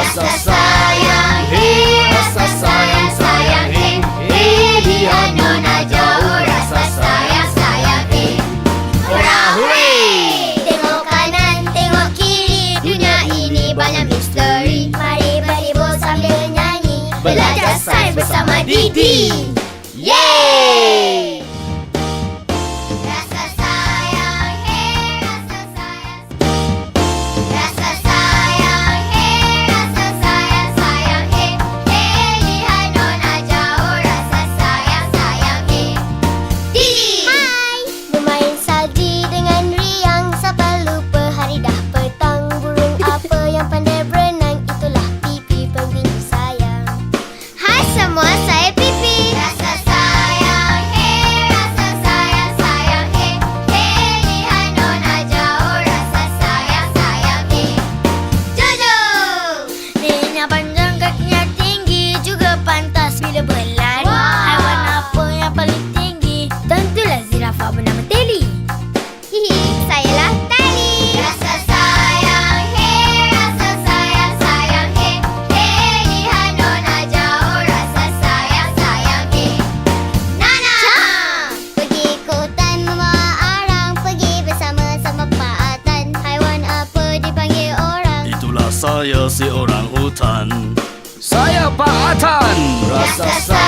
Rasa sayang, hey, rasa sayang, sayang, hey, hey, dia nona jauh. Rasa sayang, sayang, hey. Hurra, hooray! Tengok kanan, tengok kiri, dunia ini banyak misteri. Mari berhibur sambil nyanyi, belajar sains bersama Didi. Yeay! Rasa sayang, hey, rasa sayang. Rasa sayang, hey, rasa sayang, sayang, hey, hey, lihat nona jauh. Rasa sayang, sayang, hey. Didi! Hai! Bermain salji dengan riang, sampai lupa hari dah petang. Burung apa yang pandai berenang, itulah Pipi pengguna sayang. Hai semua, saya Pipi. Rasa sayang, hey, rasa sayang, sayang, hey, hey, lihat nona jauh. Rasa sayang, sayang, hey. Jojo! Lehernya panjang, kakinya tinggi, juga pantas bila berlari. Haiwan apa yang paling tinggi? Tentulah zirafah bernama Teli. Hihi, sayalah Tali. Rasa sayang, hey, rasa sayang, sayang, hey, hey, lihat nona jauh. Rasa sayang, sayang, hey. Nana! Pergi ke hutan membawa arang, pergi bersama-sama Pak Atan. Haiwan apa dipanggil orang? Itulah saya si orang hutan. Saya Pak Atan. Rasa sayang.